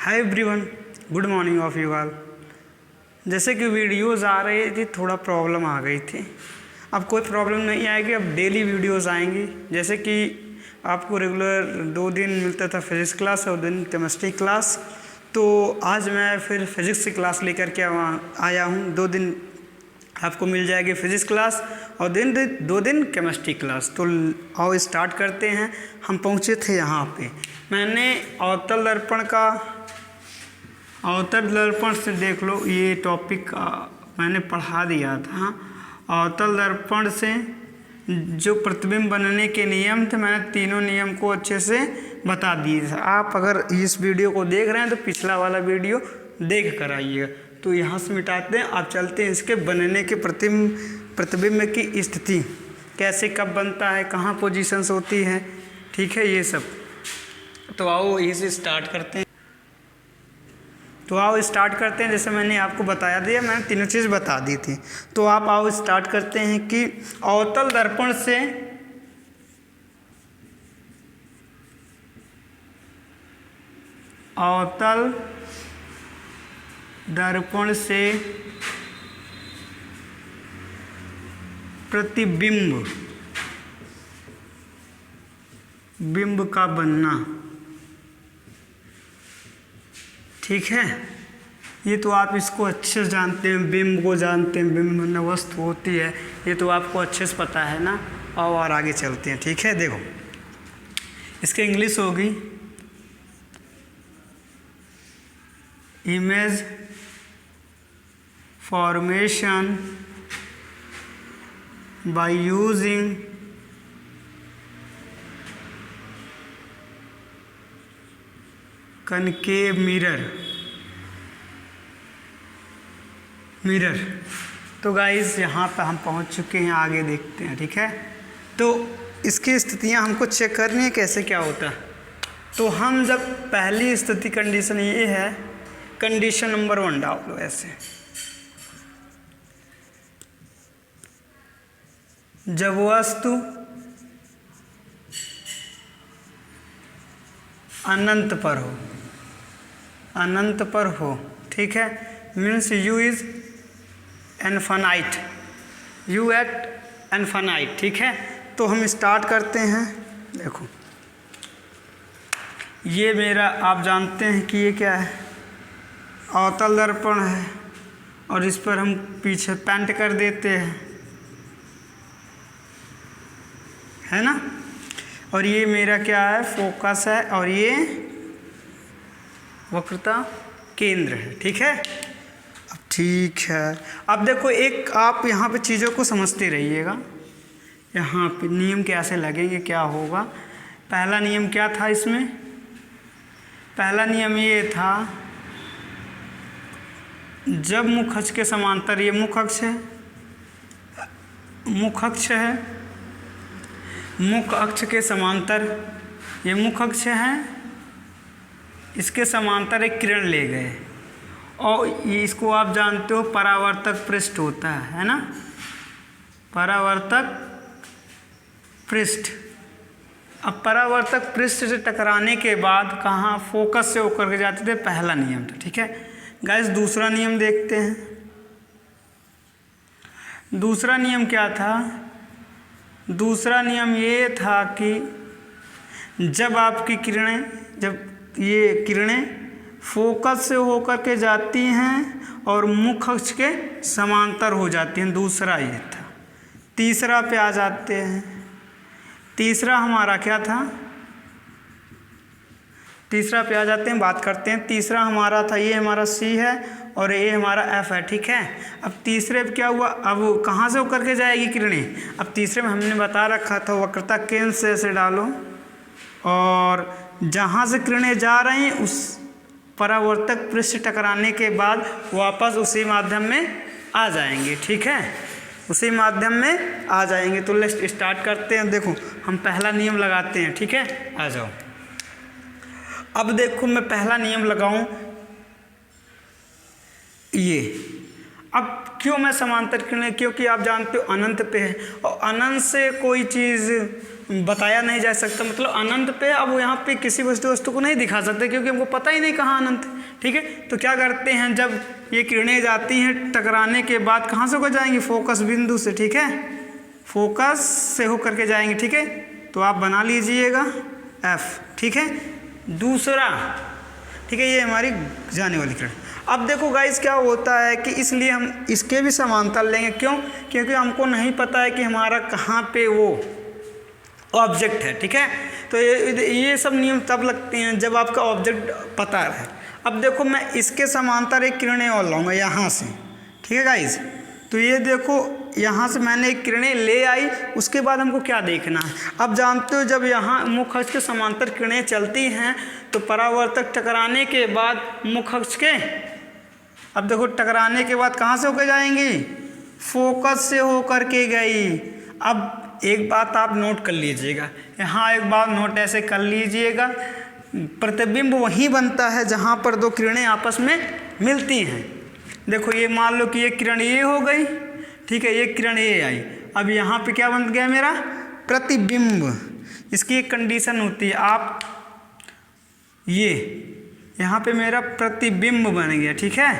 Hi everyone, good morning of you all. जैसे कि videos आ रही थी, थोड़ा प्रॉब्लम आ गई थी। अब कोई प्रॉब्लम नहीं आएगी, अब डेली वीडियोज़ आएंगी। जैसे कि आपको रेगुलर 2 दिन मिलता था फिज़िक्स क्लास और 2 दिन केमिस्ट्री क्लास, तो आज मैं फिर फिज़िक्स की क्लास लेकर के आया हूँ। 2 दिन आपको मिल जाएगी फिज़िक्स क्लास और 2 दिन केमिस्ट्री क्लास। तो आओ स्टार्ट करते हैं। हम पहुँचे थे यहाँ पे, मैंने अवतल दर्पण से देख लो, ये टॉपिक मैंने पढ़ा दिया था। अवतल दर्पण से जो प्रतिबिंब बनने के नियम थे, मैंने तीनों नियम को अच्छे से बता दिए थे। आप अगर इस वीडियो को देख रहे हैं तो पिछला वाला वीडियो देख कर आइएगा। तो यहाँ से मिटाते हैं, आप चलते हैं इसके बनने के प्रतिबिंब की स्थिति, कैसे कब बनता है, कहाँ पोजीशंस होती है, ठीक है, ये सब। तो आओ इसे स्टार्ट करते हैं। जैसे मैंने आपको बताया दिया, मैंने तीनों चीज़ बता दी थी। तो आप आओ स्टार्ट करते हैं कि अवतल दर्पण से बिंब का बनना, ठीक है। ये तो आप इसको अच्छे से जानते हैं, बिंब को जानते हैं, बिंब में वस्तु होती है, ये तो आपको अच्छे से पता है ना। और आगे चलते हैं, ठीक है। देखो, इसकी इंग्लिश होगी image formation by using concave mirror. तो गाइस यहाँ पर हम पहुँच चुके हैं, आगे देखते हैं, ठीक है। तो इसकी स्थितियाँ हमको चेक करनी है कैसे क्या होता है। तो हम जब पहली स्थिति कंडीशन ये है, कंडीशन नंबर 1 डाल लो ऐसे। जब वस्तु अनंत पर हो, ठीक है, means you is infinite, you eight infinite, ठीक है। तो हम स्टार्ट करते हैं। देखो, ये मेरा, आप जानते हैं कि ये क्या है, अवतल दर्पण है, और इस पर हम पीछे पेंट कर देते हैं, है ना। और ये मेरा क्या है, फोकस है, और ये वक्रता केंद्र है, ठीक है। अब ठीक है, अब देखो, एक आप यहाँ पे चीज़ों को समझते रहिएगा। यहाँ पे नियम कैसे लगेंगे, क्या होगा। पहला नियम क्या था इसमें, पहला नियम ये था, जब मुख अक्ष के समांतर, ये मुख अक्ष है, मुख अक्ष के समांतर, ये मुख अक्ष है, इसके समांतर एक किरण ले गए, और इसको आप जानते हो परावर्तक पृष्ठ होता है ना, परावर्तक पृष्ठ। अब परावर्तक पृष्ठ से टकराने के बाद कहाँ, फोकस से होकर के जाते थे, पहला नियम था, ठीक है। गाइस, दूसरा नियम देखते हैं। दूसरा नियम क्या था, दूसरा नियम ये था कि जब आपकी किरणें, जब ये किरणें फोकस से होकर के जाती हैं और मुख अक्ष के समांतर हो जाती हैं, दूसरा ये था। तीसरा पे आ जाते हैं। तीसरा हमारा क्या था, तीसरा पे आ जाते हैं, बात करते हैं। तीसरा हमारा था, ये हमारा C है और ये हमारा F है, ठीक है। अब तीसरे पे क्या हुआ, अब कहाँ से होकर के जाएगी किरणें। अब तीसरे में हमने बता रखा था, वक्रता केंद्र से ऐसे डालो, और जहाँ से किरणें जा रही हैं उस परावर्तक पृष्ठ टकराने के बाद वापस उसी माध्यम में आ जाएंगे, ठीक है, उसी माध्यम में आ जाएंगे। तो लेट्स स्टार्ट करते हैं। देखो, हम पहला नियम लगाते हैं, ठीक है, आ जाओ। अब देखो, मैं पहला नियम लगाऊं, ये। अब क्यों मैं समांतर किरणें, क्योंकि आप जानते हो अनंत पे है, और अनंत से कोई चीज़ बताया नहीं जा सकता, मतलब अनंत पे अब यहाँ पे किसी वस्तु को नहीं दिखा सकते क्योंकि हमको पता ही नहीं कहाँ अनंत है। ठीक है, तो क्या करते हैं, जब ये किरणें जाती हैं टकराने के बाद कहाँ से होकर जाएंगी, फोकस बिंदु से। ठीक है, फोकस से होकर के जाएंगे। ठीक है, तो आप बना लीजिएगा एफ। ठीक है, दूसरा, ठीक है, ये हमारी जाने वाली किरण। अब देखो गाइस क्या होता है कि इसलिए हम इसके भी समांतर लेंगे। क्यों? क्योंकि हमको नहीं पता है कि हमारा कहाँ पे वो ऑब्जेक्ट है। ठीक है, तो ये सब नियम तब लगते हैं जब आपका ऑब्जेक्ट पता है। अब देखो मैं इसके समांतर एक किरणें और लाऊंगा यहाँ से। ठीक है गाइस, तो ये देखो यहाँ से मैंने एक किरणें ले आई, उसके बाद हमको क्या देखना है। अब जानते हो जब यहाँ मुख्य अक्ष के समांतर किरणें चलती हैं तो परावर्तक टकराने के बाद मुख्य अक्ष के, अब देखो टकराने के बाद कहाँ से होकर जाएंगी, फोकस से होकर के गई। अब एक बात आप नोट कर लीजिएगा, यहाँ एक बात नोट ऐसे कर लीजिएगा, प्रतिबिंब वहीं बनता है जहाँ पर दो किरणें आपस में मिलती हैं। देखो ये मान लो कि ये किरण ये हो गई, ठीक है, ये किरण ये आई। अब यहाँ पे क्या बन गया मेरा प्रतिबिंब। इसकी एक कंडीशन होती है, आप ये यहाँ पे मेरा प्रतिबिंब बन गया। ठीक है,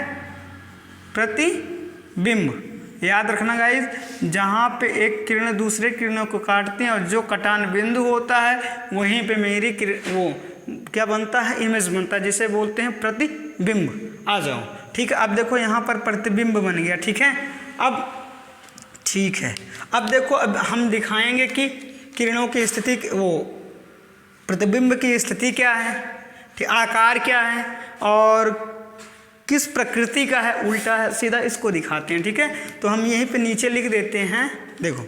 प्रतिबिंब याद रखना गाइस, जहाँ पे एक किरण दूसरे किरणों को काटती है और जो कटान बिंदु होता है वहीं पे मेरी वो क्या बनता है, इमेज बनता है, जिसे बोलते हैं प्रतिबिंब। आ जाओ। ठीक है, अब देखो यहाँ पर प्रतिबिंब बन गया। ठीक है, अब ठीक है, अब देखो अब हम दिखाएंगे कि किरणों की स्थिति, वो प्रतिबिंब की स्थिति क्या है, ठीक, आकार क्या है और किस प्रकृति का है, उल्टा है सीधा, इसको दिखाते हैं। ठीक है, तो हम यहीं पे नीचे लिख देते हैं, देखो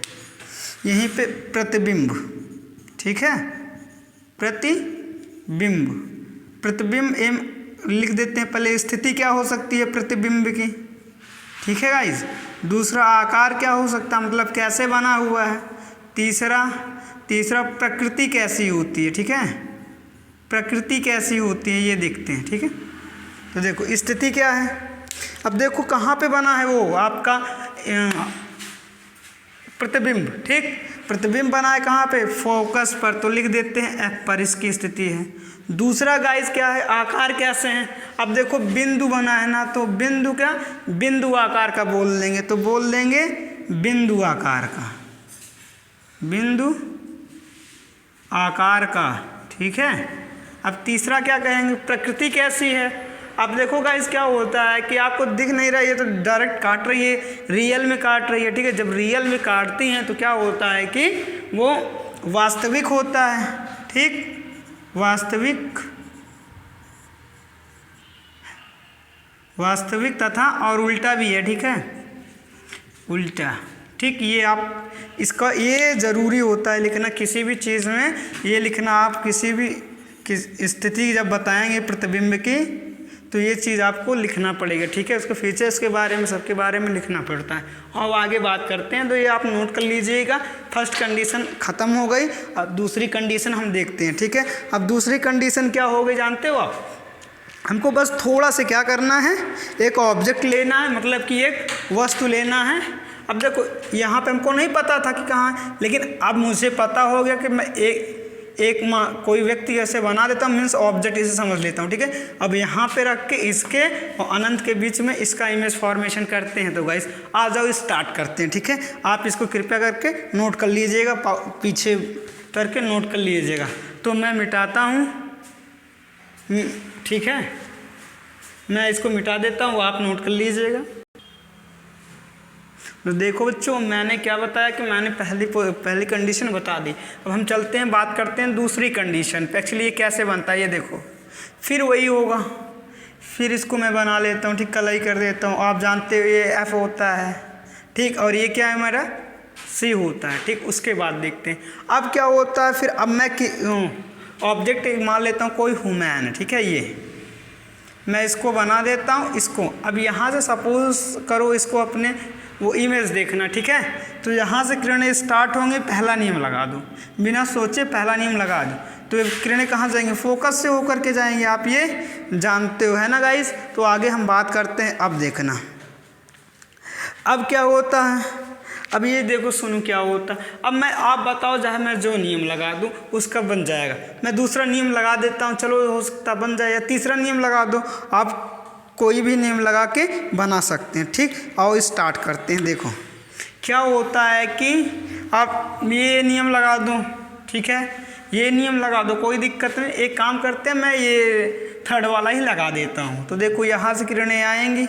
यहीं पे प्रतिबिंब। ठीक है, प्रतिबिंब, प्रतिबिंब एम लिख देते हैं। पहले स्थिति क्या हो सकती है प्रतिबिंब की, ठीक है गाइज। दूसरा आकार क्या हो सकता है, मतलब कैसे बना हुआ है। तीसरा प्रकृति कैसी होती है। ठीक है, प्रकृति कैसी होती है ये देखते हैं। ठीक है, तो देखो स्थिति क्या है। अब देखो कहाँ पे बना है वो आपका प्रतिबिंब। ठीक, प्रतिबिंब बना है कहाँ पे, फोकस पर, तो लिख देते हैं एफ पर इसकी स्थिति है। दूसरा गाइस क्या है, आकार कैसे हैं। अब देखो बिंदु बना है ना, तो बिंदु क्या, बिंदु आकार का बोल देंगे, तो बोल देंगे बिंदु आकार का, बिंदु आकार का। ठीक है, अब तीसरा क्या कहेंगे, प्रकृति कैसी है। अब देखो गाइस क्या होता है कि आपको दिख नहीं रहा है, ये तो डायरेक्ट काट रही है, रियल में काट रही है। ठीक है, जब रियल में काटती हैं तो क्या होता है कि वो वास्तविक होता है। ठीक, वास्तविक तथा और उल्टा भी है। ठीक है, उल्टा। ठीक, ये आप इसका ये ज़रूरी होता है लिखना किसी भी चीज़ में, ये लिखना आप किसी भी स्थिति जब बताएंगे प्रतिबिंब की तो ये चीज़ आपको लिखना पड़ेगा। ठीक है, उसके फीचर्स के बारे में, सबके बारे में लिखना पड़ता है। और आगे बात करते हैं, तो ये आप नोट कर लीजिएगा। फर्स्ट कंडीशन ख़त्म हो गई, अब दूसरी कंडीशन हम देखते हैं। ठीक है, अब दूसरी कंडीशन क्या हो गई जानते हो आप, हमको बस थोड़ा से क्या करना है, एक ऑब्जेक्ट लेना है, मतलब कि एक वस्तु लेना है। अब देखो यहाँ पे हमको नहीं पता था कि कहाँ, लेकिन अब मुझे पता हो गया कि मैं कोई व्यक्ति ऐसे बना देता हूँ, मीन्स ऑब्जेक्ट इसे समझ लेता हूँ। ठीक है, अब यहाँ पे रख के इसके और अनंत के बीच में इसका इमेज फॉर्मेशन करते हैं। तो गाइस आ जाओ स्टार्ट करते हैं। ठीक है, आप इसको कृपया करके नोट कर लीजिएगा, पीछे करके नोट कर लीजिएगा। तो मैं मिटाता हूँ, ठीक है, मैं इसको मिटा देता हूँ, आप नोट कर लीजिएगा। तो देखो बच्चों, मैंने क्या बताया कि मैंने पहली कंडीशन बता दी। अब हम चलते हैं, बात करते हैं दूसरी कंडीशन पे। एक्चुअली ये कैसे बनता है ये देखो, फिर वही होगा, फिर इसको मैं बना लेता हूँ। ठीक, कलाई कर देता हूँ। आप जानते हो ये एफ होता है। ठीक, और ये क्या है हमारा सी होता है। ठीक, उसके बाद देखते हैं अब क्या होता है। फिर अब मैं ऑब्जेक्ट मान लेता हूँ कोई ह्यूमन। ठीक है, ये मैं इसको बना देता हूँ इसको। अब यहाँ से सपोज करो इसको अपने वो इमेज देखना। ठीक है, तो यहाँ से किरणें स्टार्ट होंगी, पहला नियम लगा दो, बिना सोचे पहला नियम लगा दो। तो ये किरणें कहाँ जाएंगी, फोकस से होकर के जाएंगे, आप ये जानते हो है ना गाइस। तो आगे हम बात करते हैं, अब देखना अब क्या होता है। अब ये देखो सुनो क्या होता। अब मैं आप बताओ चाहे मैं जो नियम लगा दूँ उसका बन जाएगा। मैं दूसरा नियम लगा देता हूँ, चलो हो सकता बन जाए, या तीसरा नियम लगा दो। आप कोई भी नियम लगा के बना सकते हैं। ठीक, आओ स्टार्ट करते हैं। देखो क्या होता है कि आप ये नियम लगा दो, ठीक है, ये नियम लगा दो, कोई दिक्कत नहीं। एक काम करते हैं, मैं ये थर्ड वाला ही लगा देता हूँ। तो देखो यहाँ से किरणें आएंगी,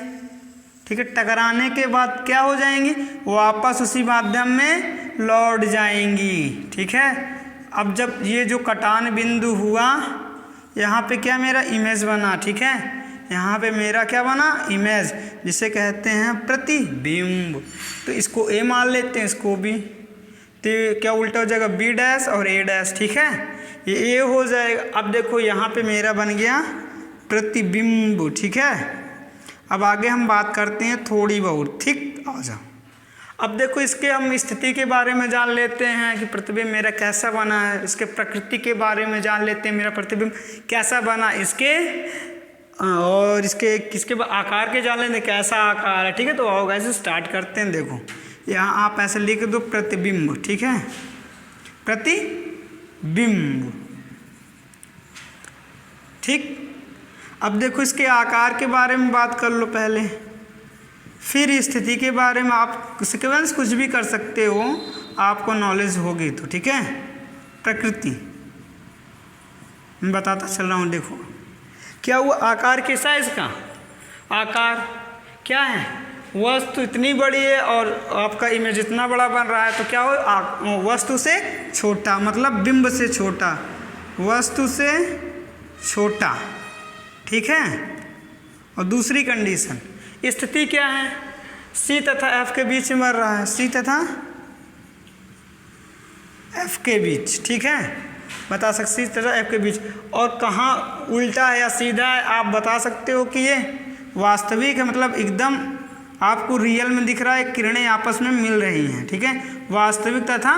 ठीक है, टकराने के बाद क्या हो जाएंगी, वापस उसी माध्यम में लौट जाएंगी। ठीक है, अब जब ये जो कटान बिंदु हुआ, यहाँ पे क्या मेरा इमेज बना। ठीक है, यहाँ पे मेरा क्या बना, इमेज, जिसे कहते हैं प्रतिबिंब। तो इसको ए मान लेते हैं, इसको बी, तो क्या उल्टा हो जाएगा, बी डैश और ए डैश। ठीक है, ये ए हो जाएगा। अब देखो यहाँ पे मेरा बन गया प्रतिबिंब। ठीक है, अब आगे हम बात करते हैं थोड़ी बहुत। ठीक, आ जाओ। अब देखो इसके हम स्थिति के बारे में जान लेते हैं कि प्रतिबिंब मेरा कैसा बना है। इसके प्रकृति के बारे में जान लेते हैं, मेरा प्रतिबिंब कैसा बना, इसके और इसके आकार के जान लेते कैसा आकार है। ठीक है, तो आओ गाइस स्टार्ट करते हैं। देखो यहाँ आप ऐसे लिख दो प्रतिबिंब। ठीक है, प्रतिबिंब। ठीक, अब देखो इसके आकार के बारे में बात कर लो पहले, फिर स्थिति के बारे में। आप सिक्वेंस कुछ भी कर सकते हो, आपको नॉलेज होगी तो। ठीक है, प्रकृति मैं बताता चल रहा हूँ। देखो क्या हुआ, आकार कैसा है इसका, आकार क्या है, वस्तु इतनी बड़ी है और आपका इमेज इतना बड़ा बन रहा है, तो क्या हो, वस्तु से छोटा, मतलब बिंब से छोटा, वस्तु से छोटा। ठीक है, और दूसरी कंडीशन, स्थिति क्या है, सी तथा एफ के बीच में बन रहा है, सी तथा एफ के बीच। ठीक है, बता सकते सी तथा एफ के बीच, और कहाँ उल्टा है या सीधा है आप बता सकते हो कि ये वास्तविक है, मतलब एकदम आपको रियल में दिख रहा है, किरणें आपस में मिल रही हैं। ठीक है, वास्तविक तथा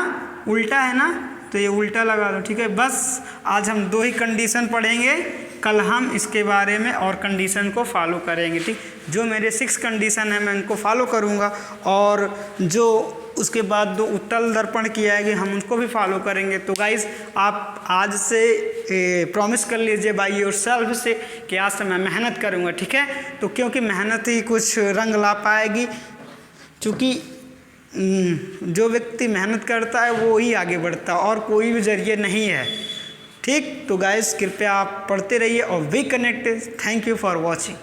उल्टा है ना, तो ये उल्टा लगा दो। ठीक है, बस आज हम 2 ही कंडीशन पढ़ेंगे, कल हम इसके बारे में और कंडीशन को फॉलो करेंगे। ठीक, जो मेरे 6 कंडीशन है मैं उनको फॉलो करूँगा, और जो उसके बाद 2 उत्तल दर्पण की आएगी हम उनको भी फॉलो करेंगे। तो गाइस आप आज से प्रॉमिस कर लीजिए बाय योरसेल्फ से कि आज से मैं मेहनत करूँगा। ठीक है, तो क्योंकि मेहनत ही कुछ रंग ला पाएगी, क्योंकि जो व्यक्ति मेहनत करता है वो ही आगे बढ़ता है, और कोई भी जरिए नहीं है। ठीक, तो गाइस कृपया आप पढ़ते रहिए और we connected. Thank you for watching.